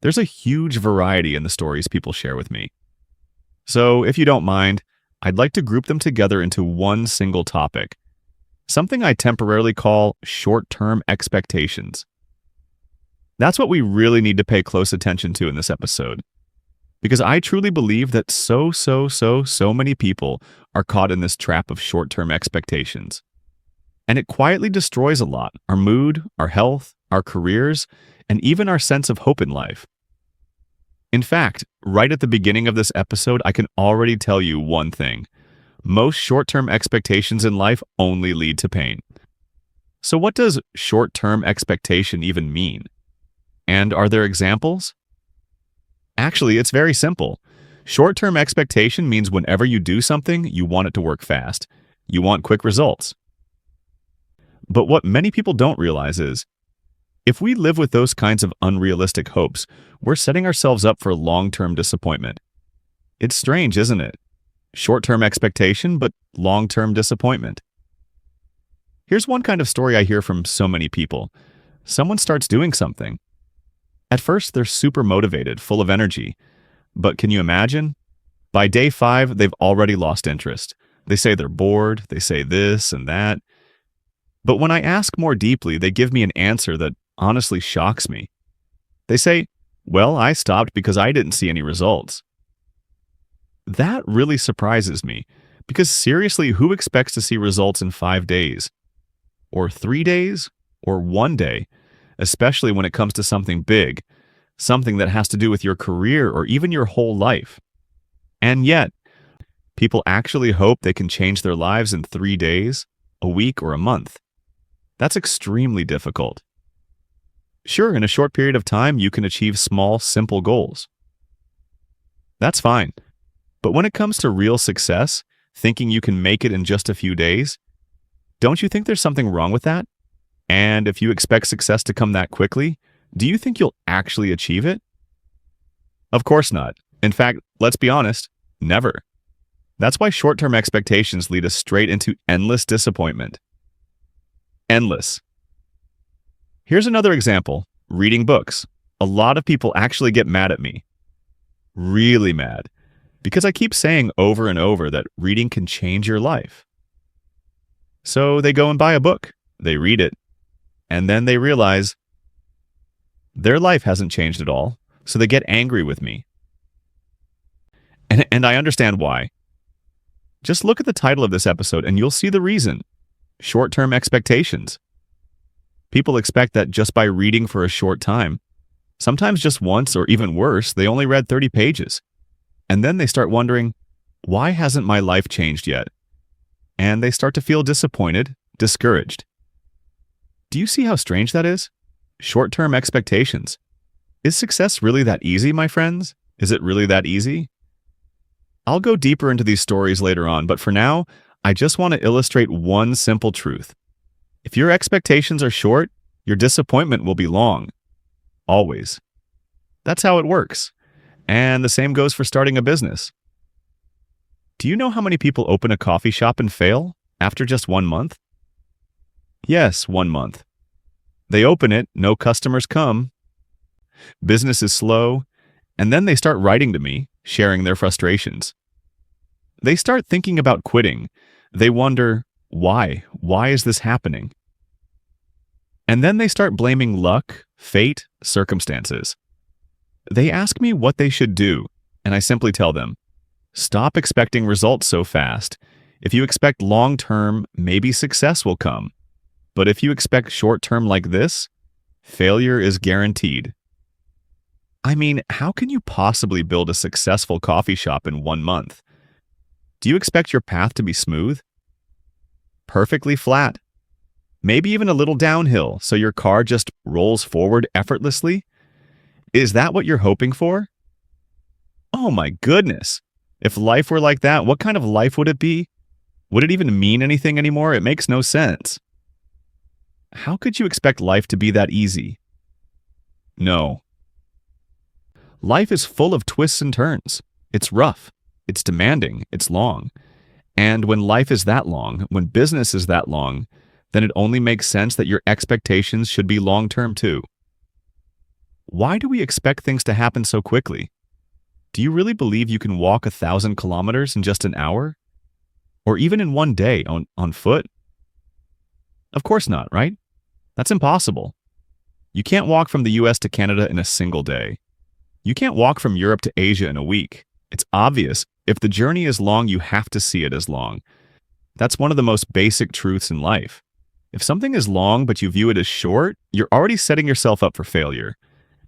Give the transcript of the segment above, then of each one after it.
There's a huge variety in the stories people share with me. So, if you don't mind, I'd like to group them together into one single topic, something I temporarily call short-term expectations. That's what we really need to pay close attention to in this episode, because I truly believe that so many people are caught in this trap of short-term expectations. And it quietly destroys a lot: our mood, our health, our careers, and even our sense of hope in life. In fact, right at the beginning of this episode, I can already tell you one thing. Most short-term expectations in life only lead to pain. So what does short-term expectation even mean? And are there examples? Actually, it's very simple. Short-term expectation means whenever you do something, you want it to work fast. You want quick results. But what many people don't realize is, if we live with those kinds of unrealistic hopes, we're setting ourselves up for long-term disappointment. It's strange, isn't it? Short-term expectation, but long-term disappointment. Here's one kind of story I hear from so many people. Someone starts doing something. At first, they're super motivated, full of energy. But can you imagine? By day 5, they've already lost interest. They say they're bored, they say this and that. But when I ask more deeply, they give me an answer that honestly shocks me. They say, "Well, I stopped because I didn't see any results." That really surprises me, because seriously, who expects to see results in 5 days? Or 3 days? Or 1 day? Especially when it comes to something big, something that has to do with your career or even your whole life. And yet, people actually hope they can change their lives in 3 days, a week, or a month. That's extremely difficult. Sure, in a short period of time, you can achieve small, simple goals. That's fine. But when it comes to real success, thinking you can make it in just a few days, don't you think there's something wrong with that? And if you expect success to come that quickly, do you think you'll actually achieve it? Of course not. In fact, let's be honest, never. That's why short-term expectations lead us straight into endless disappointment. Endless. Here's another example: reading books. A lot of people actually get mad at me. Really mad. Because I keep saying over and over that reading can change your life. So they go and buy a book. They read it. And then they realize their life hasn't changed at all. So they get angry with me. And I understand why. Just look at the title of this episode and you'll see the reason. Short-term expectations. People expect that just by reading for a short time, sometimes just once, or even worse, they only read 30 pages. And then they start wondering, why hasn't my life changed yet? And they start to feel disappointed, discouraged. Do you see how strange that is? Short-term expectations. Is success really that easy, my friends? Is it really that easy? I'll go deeper into these stories later on, but for now, I just want to illustrate one simple truth. If your expectations are short, your disappointment will be long. Always. That's how it works. And the same goes for starting a business. Do you know how many people open a coffee shop and fail after just 1 month? Yes, 1 month. They open it, no customers come. Business is slow, and then they start writing to me, sharing their frustrations. They start thinking about quitting. They wonder, why? Why is this happening? And then they start blaming luck, fate, circumstances. They ask me what they should do, and I simply tell them, stop expecting results so fast. If you expect long-term, maybe success will come. But if you expect short-term like this, failure is guaranteed. I mean, how can you possibly build a successful coffee shop in 1 month? Do you expect your path to be smooth? Perfectly flat? Maybe even a little downhill so your car just rolls forward effortlessly? Is that what you're hoping for? Oh my goodness! If life were like that, what kind of life would it be? Would it even mean anything anymore? It makes no sense. How could you expect life to be that easy? No. Life is full of twists and turns. It's rough. It's demanding. It's long. And when life is that long, when business is that long, then it only makes sense that your expectations should be long-term too. Why do we expect things to happen so quickly? Do you really believe you can walk 1,000 kilometers in just an hour? Or even in one day on foot? Of course not, right? That's impossible. You can't walk from the US to Canada in a single day. You can't walk from Europe to Asia in a week. It's obvious. If the journey is long, you have to see it as long. That's one of the most basic truths in life. If something is long but you view it as short, you're already setting yourself up for failure.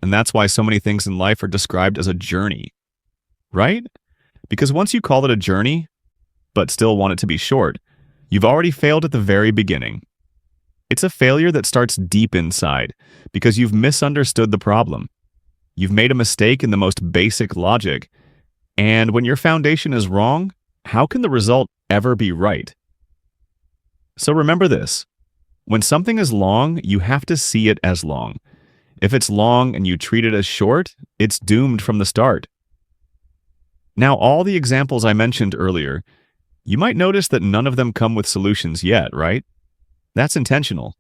And that's why so many things in life are described as a journey, right? Because once you call it a journey, but still want it to be short, you've already failed at the very beginning. It's a failure that starts deep inside because you've misunderstood the problem. You've made a mistake in the most basic logic. And when your foundation is wrong, how can the result ever be right? So remember this. When something is long, you have to see it as long. If it's long and you treat it as short, it's doomed from the start. Now, all the examples I mentioned earlier, you might notice that none of them come with solutions yet, right? That's intentional.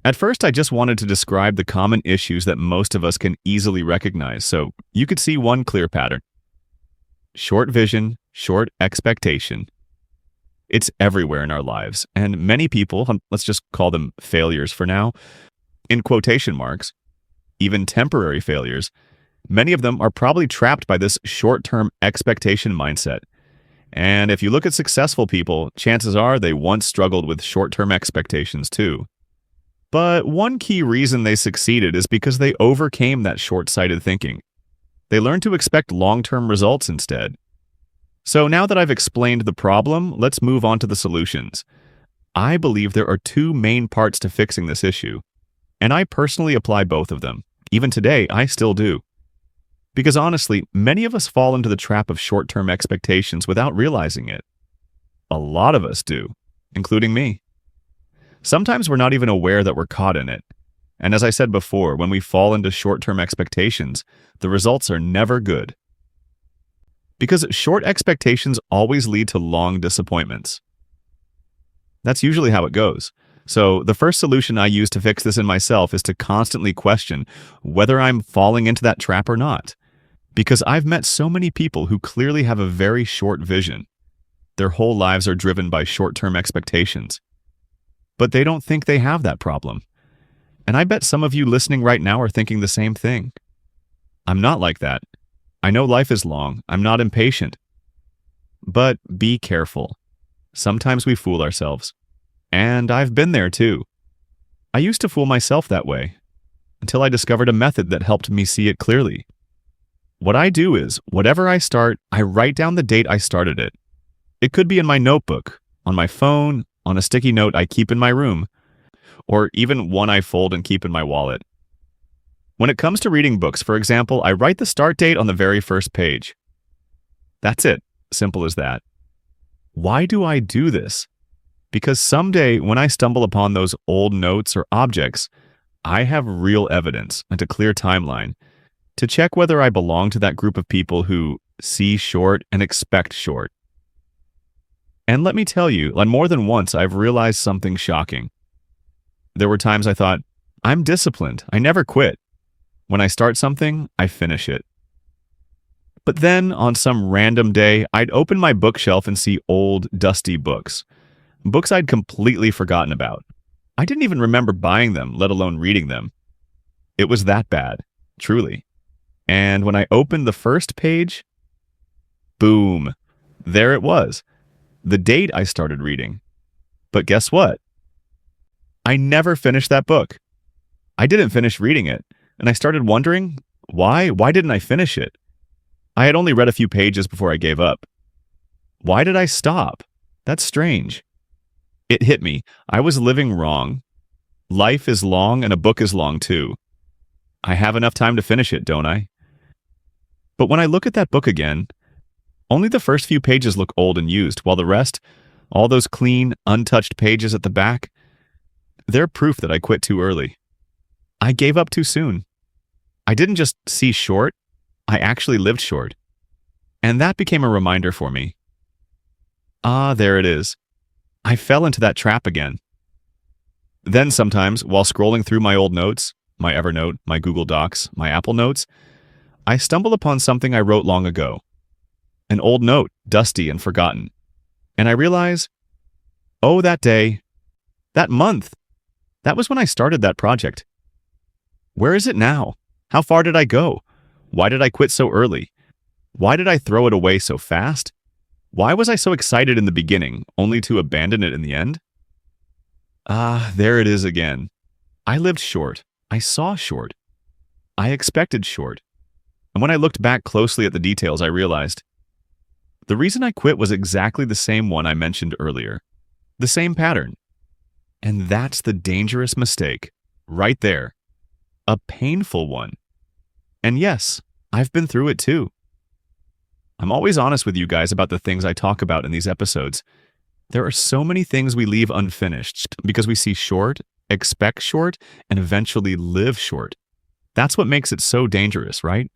At first, I just wanted to describe the common issues that most of us can easily recognize, so you could see one clear pattern. Short vision, short expectation. It's everywhere in our lives, and many people, let's just call them failures for now, in quotation marks, even temporary failures, many of them are probably trapped by this short-term expectation mindset. And if you look at successful people, chances are they once struggled with short-term expectations too. But one key reason they succeeded is because they overcame that short-sighted thinking. They learned to expect long-term results instead. So now that I've explained the problem, let's move on to the solutions. I believe there are two main parts to fixing this issue, and I personally apply both of them. Even today, I still do. Because honestly, many of us fall into the trap of short-term expectations without realizing it. A lot of us do, including me. Sometimes we're not even aware that we're caught in it. And as I said before, when we fall into short-term expectations, the results are never good. Because short expectations always lead to long disappointments. That's usually how it goes. So the first solution I use to fix this in myself is to constantly question whether I'm falling into that trap or not. Because I've met so many people who clearly have a very short vision. Their whole lives are driven by short-term expectations. But they don't think they have that problem. And I bet some of you listening right now are thinking the same thing. I'm not like that. I know life is long. I'm not impatient. But be careful. Sometimes we fool ourselves. And I've been there too. I used to fool myself that way, until I discovered a method that helped me see it clearly. What I do is, whatever I start, I write down the date I started it. It could be in my notebook, on my phone, on a sticky note I keep in my room, or even one I fold and keep in my wallet. When it comes to reading books, for example, I write the start date on the very first page. That's it. Simple as that. Why do I do this? Because someday, when I stumble upon those old notes or objects, I have real evidence and a clear timeline to check whether I belong to that group of people who see short and expect short. And let me tell you, like more than once, I've realized something shocking. There were times I thought, I'm disciplined. I never quit. When I start something, I finish it. But then, on some random day, I'd open my bookshelf and see old, dusty books. Books I'd completely forgotten about. I didn't even remember buying them, let alone reading them. It was that bad, truly. And when I opened the first page, boom, there it was. The date I started reading. But guess what? I never finished that book. I didn't finish reading it, and I started wondering, why? Why didn't I finish it? I had only read a few pages before I gave up. Why did I stop? That's strange. It hit me. I was living wrong. Life is long, and a book is long too. I have enough time to finish it, don't I? But when I look at that book again, only the first few pages look old and used, while the rest, all those clean, untouched pages at the back, they're proof that I quit too early. I gave up too soon. I didn't just see short, I actually lived short. And that became a reminder for me. Ah, there it is. I fell into that trap again. Then sometimes, while scrolling through my old notes, my Evernote, my Google Docs, my Apple Notes, I stumble upon something I wrote long ago. An old note, dusty and forgotten. And I realize, oh, that day, that month, that was when I started that project. Where is it now? How far did I go? Why did I quit so early? Why did I throw it away so fast? Why was I so excited in the beginning, only to abandon it in the end? There it is again. I lived short. I saw short. I expected short. And when I looked back closely at the details, I realized the reason I quit was exactly the same one I mentioned earlier. The same pattern. And that's the dangerous mistake. Right there. A painful one. And yes, I've been through it too. I'm always honest with you guys about the things I talk about in these episodes. There are so many things we leave unfinished because we see short, expect short, and eventually live short. That's what makes it so dangerous, right?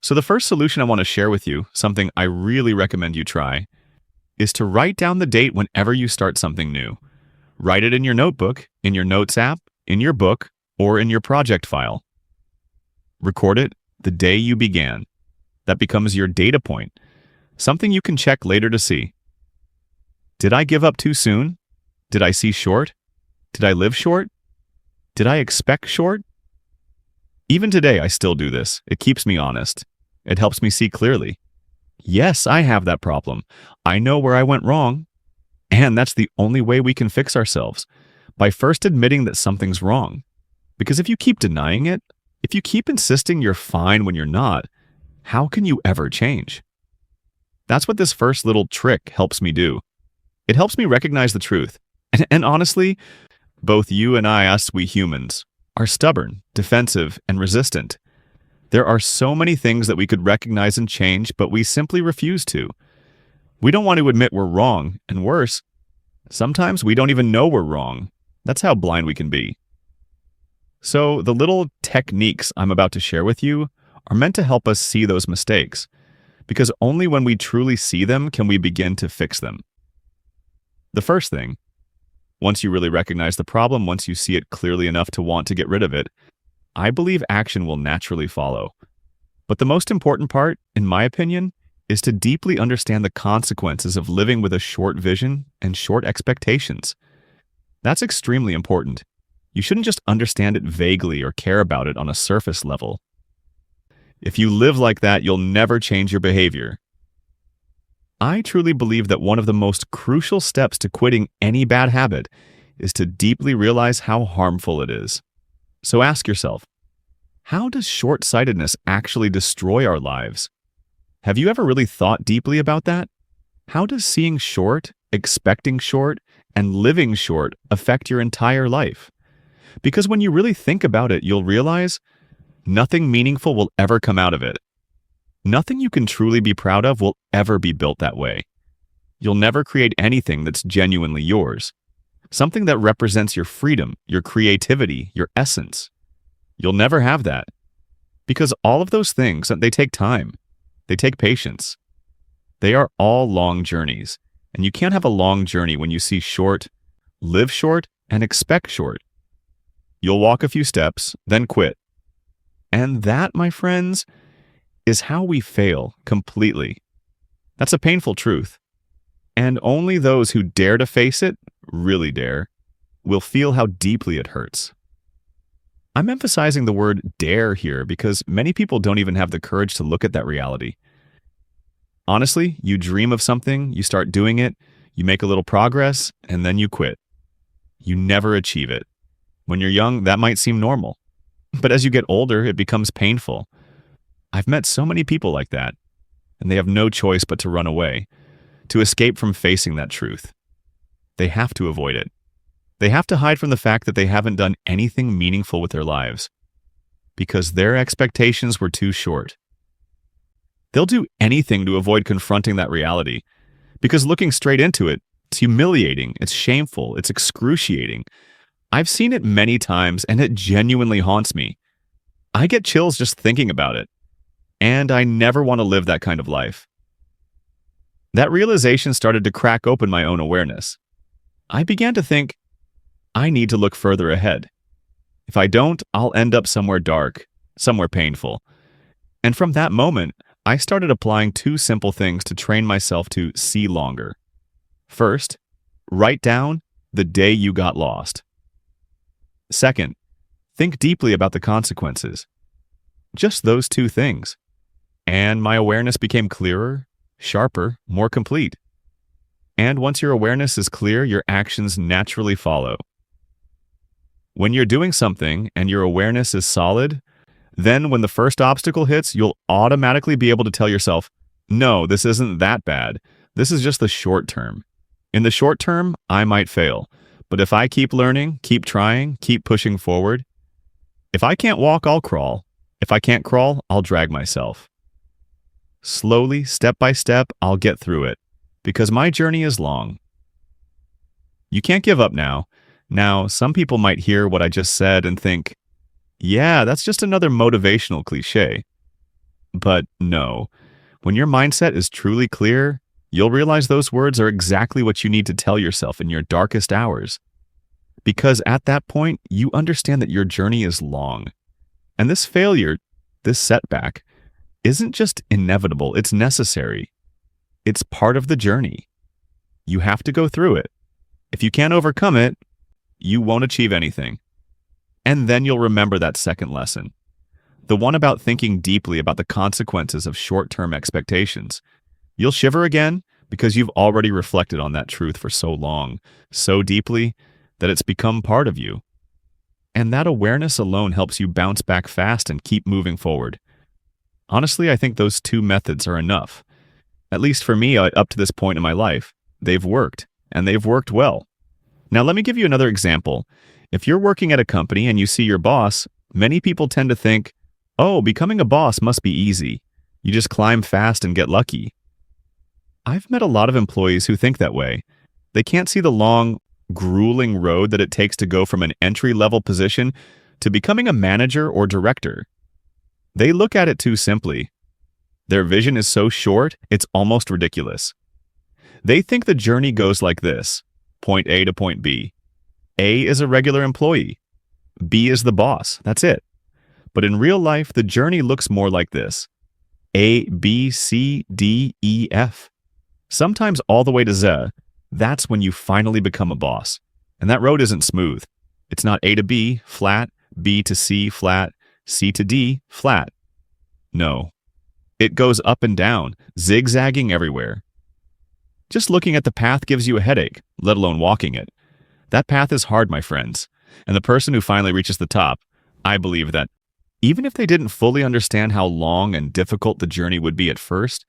So the first solution I want to share with you, something I really recommend you try, is to write down the date whenever you start something new. Write it in your notebook, in your notes app, in your book, or in your project file. Record it the day you began. That becomes your data point, something you can check later to see. Did I give up too soon? Did I see short? Did I live short? Did I expect short? Even today, I still do this. It keeps me honest. It helps me see clearly. Yes, I have that problem. I know where I went wrong. And that's the only way we can fix ourselves, by first admitting that something's wrong. Because if you keep denying it, if you keep insisting you're fine when you're not, how can you ever change? That's what this first little trick helps me do. It helps me recognize the truth. And honestly, both you and I, us, we humans, are stubborn, defensive, and resistant. There are so many things that we could recognize and change, but we simply refuse to. We don't want to admit we're wrong, and worse, sometimes we don't even know we're wrong. That's how blind we can be. So the little techniques I'm about to share with you are meant to help us see those mistakes, because only when we truly see them can we begin to fix them. The first thing, once you really recognize the problem, once you see it clearly enough to want to get rid of it, I believe action will naturally follow. But the most important part, in my opinion, is to deeply understand the consequences of living with a short vision and short expectations. That's extremely important. You shouldn't just understand it vaguely or care about it on a surface level. If you live like that, you'll never change your behavior. I truly believe that one of the most crucial steps to quitting any bad habit is to deeply realize how harmful it is. So ask yourself, how does short-sightedness actually destroy our lives? Have you ever really thought deeply about that? How does seeing short, expecting short, and living short affect your entire life? Because when you really think about it, you'll realize nothing meaningful will ever come out of it. Nothing you can truly be proud of will ever be built that way. You'll never create anything that's genuinely yours. Something that represents your freedom, your creativity, your essence. You'll never have that. Because all of those things, they take time. They take patience. They are all long journeys. And you can't have a long journey when you see short, live short, and expect short. You'll walk a few steps, then quit. And that, my friends, is how we fail completely. That's a painful truth. And only those who dare to face it, really dare, will feel how deeply it hurts. I'm emphasizing the word dare here because many people don't even have the courage to look at that reality. Honestly, you dream of something, you start doing it, you make a little progress, and then you quit. You never achieve it. When you're young, that might seem normal. But as you get older, it becomes painful. I've met so many people like that, and they have no choice but to run away, to escape from facing that truth. They have to avoid it. They have to hide from the fact that they haven't done anything meaningful with their lives, because their expectations were too short. They'll do anything to avoid confronting that reality, because looking straight into it, it's humiliating, it's shameful, it's excruciating. I've seen it many times, and it genuinely haunts me. I get chills just thinking about it. And I never want to live that kind of life. That realization started to crack open my own awareness. I began to think, I need to look further ahead. If I don't, I'll end up somewhere dark, somewhere painful. And from that moment, I started applying two simple things to train myself to see longer. First, write down the day you got lost. Second, think deeply about the consequences. Just those two things. And my awareness became clearer, sharper, more complete. And once your awareness is clear, your actions naturally follow. When you're doing something and your awareness is solid, then when the first obstacle hits, you'll automatically be able to tell yourself, no, this isn't that bad. This is just the short term. In the short term, I might fail. But if I keep learning, keep trying, keep pushing forward, if I can't walk, I'll crawl. If I can't crawl, I'll drag myself. Slowly, step by step, I'll get through it, because my journey is long. You can't give up now. Now, some people might hear what I just said and think, yeah, that's just another motivational cliche. But no, when your mindset is truly clear, you'll realize those words are exactly what you need to tell yourself in your darkest hours. Because at that point, you understand that your journey is long. And this failure, this setback, isn't just inevitable, it's necessary. It's part of the journey. You have to go through it. If you can't overcome it, you won't achieve anything. And then you'll remember that second lesson, the one about thinking deeply about the consequences of short-term expectations. You'll shiver again because you've already reflected on that truth for so long, so deeply, that it's become part of you. And that awareness alone helps you bounce back fast and keep moving forward. Honestly, I think those two methods are enough. At least for me, up to this point in my life, they've worked, and they've worked well. Now, let me give you another example. If you're working at a company and you see your boss, many people tend to think, oh, becoming a boss must be easy. You just climb fast and get lucky. I've met a lot of employees who think that way. They can't see the long, grueling road that it takes to go from an entry-level position to becoming a manager or director. They look at it too simply. Their vision is so short, it's almost ridiculous. They think the journey goes like this: point A to point B. A is a regular employee. B is the boss. That's it. But in real life, the journey looks more like this: A, B, C, D, E, F. Sometimes all the way to Z. That's when you finally become a boss. And that road isn't smooth. It's not A to B, flat, B to C, flat, C to D, flat. No. It goes up and down, zigzagging everywhere. Just looking at the path gives you a headache, let alone walking it. That path is hard, my friends. And the person who finally reaches the top, I believe that even if they didn't fully understand how long and difficult the journey would be at first,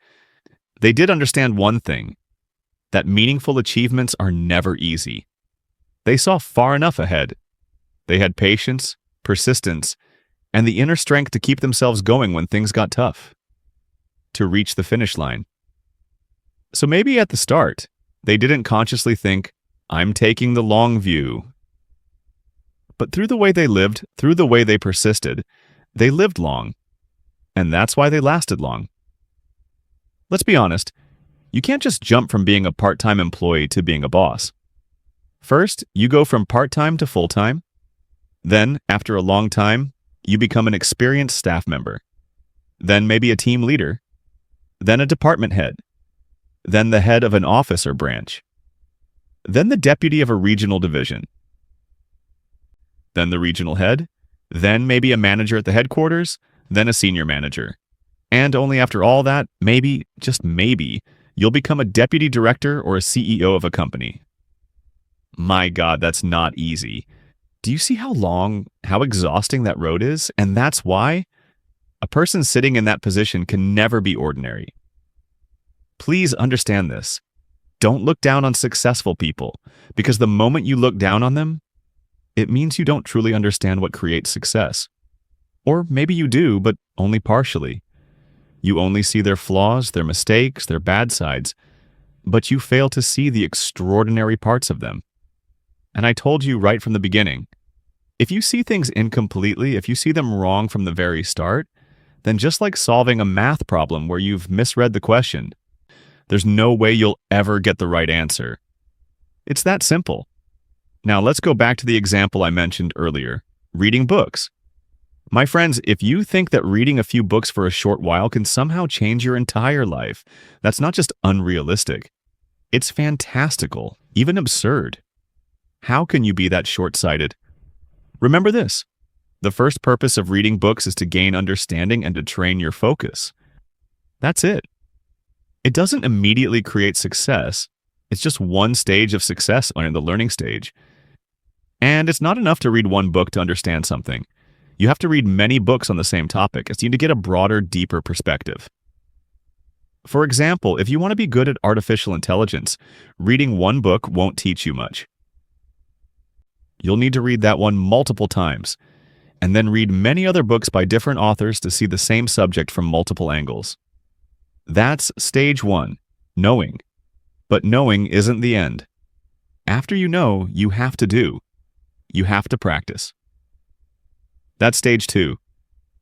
they did understand one thing: that meaningful achievements are never easy. They saw far enough ahead. They had patience, persistence, and the inner strength to keep themselves going when things got tough, to reach the finish line. So maybe at the start, they didn't consciously think, I'm taking the long view. But through the way they lived, through the way they persisted, they lived long. And that's why they lasted long. Let's be honest, you can't just jump from being a part-time employee to being a boss. First, you go from part-time to full-time. Then, after a long time, you become an experienced staff member. Then maybe a team leader. Then a department head. Then the head of an office or branch. Then the deputy of a regional division. Then the regional head. Then maybe a manager at the headquarters. Then a senior manager. And only after all that, maybe, just maybe, you'll become a deputy director or a CEO of a company. My God, that's not easy. Do you see how long, how exhausting that road is? And that's why a person sitting in that position can never be ordinary. Please understand this. Don't look down on successful people, because the moment you look down on them, it means you don't truly understand what creates success. Or maybe you do, but only partially. You only see their flaws, their mistakes, their bad sides, but you fail to see the extraordinary parts of them. And I told you right from the beginning, if you see things incompletely, if you see them wrong from the very start, then just like solving a math problem where you've misread the question, there's no way you'll ever get the right answer. It's that simple. Now let's go back to the example I mentioned earlier. Reading books. My friends, if you think that reading a few books for a short while can somehow change your entire life, that's not just unrealistic. It's fantastical, even absurd. How can you be that short-sighted? Remember this. The first purpose of reading books is to gain understanding and to train your focus. That's it. It doesn't immediately create success. It's just one stage of success in the learning stage. And it's not enough to read one book to understand something. You have to read many books on the same topic as you need to get a broader, deeper perspective. For example, if you want to be good at artificial intelligence, reading one book won't teach you much. You'll need to read that one multiple times, and then read many other books by different authors to see the same subject from multiple angles. That's stage one, knowing. But knowing isn't the end. After you know, you have to do. You have to practice. That's stage two.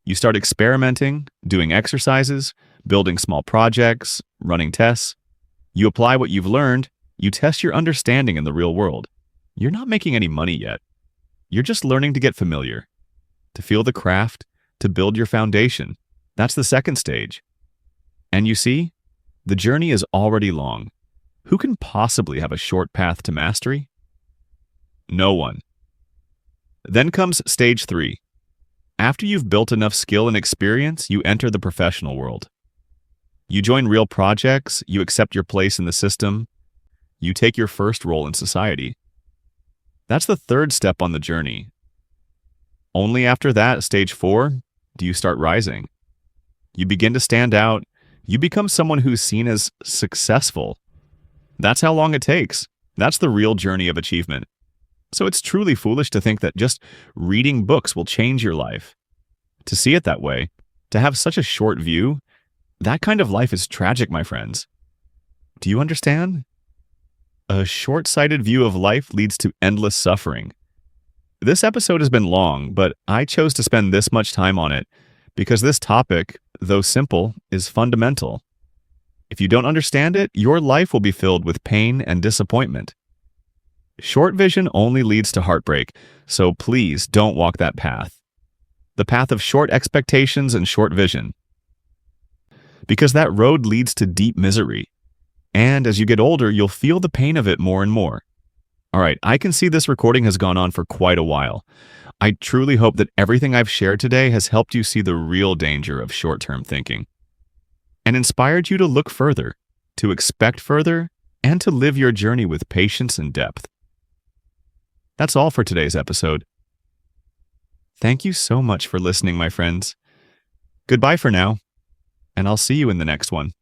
You start experimenting, doing exercises, building small projects, running tests. You apply what you've learned, you test your understanding in the real world. You're not making any money yet. You're just learning to get familiar, to feel the craft, to build your foundation. That's the second stage. And you see, the journey is already long. Who can possibly have a short path to mastery? No one. Then comes stage three. After you've built enough skill and experience, you enter the professional world. You join real projects, you accept your place in the system, you take your first role in society. That's the third step on the journey. Only after that, stage four, do you start rising. You begin to stand out, you become someone who's seen as successful. That's how long it takes. That's the real journey of achievement. So it's truly foolish to think that just reading books will change your life. To see it that way, to have such a short view, that kind of life is tragic, my friends. Do you understand? A short-sighted view of life leads to endless suffering. This episode has been long, but I chose to spend this much time on it because this topic, though simple, is fundamental. If you don't understand it, your life will be filled with pain and disappointment. Short vision only leads to heartbreak, so please don't walk that path. The path of short expectations and short vision. Because that road leads to deep misery. And as you get older, you'll feel the pain of it more and more. All right, I can see this recording has gone on for quite a while. I truly hope that everything I've shared today has helped you see the real danger of short-term thinking and inspired you to look further, to expect further, and to live your journey with patience and depth. That's all for today's episode. Thank you so much for listening, my friends. Goodbye for now, and I'll see you in the next one.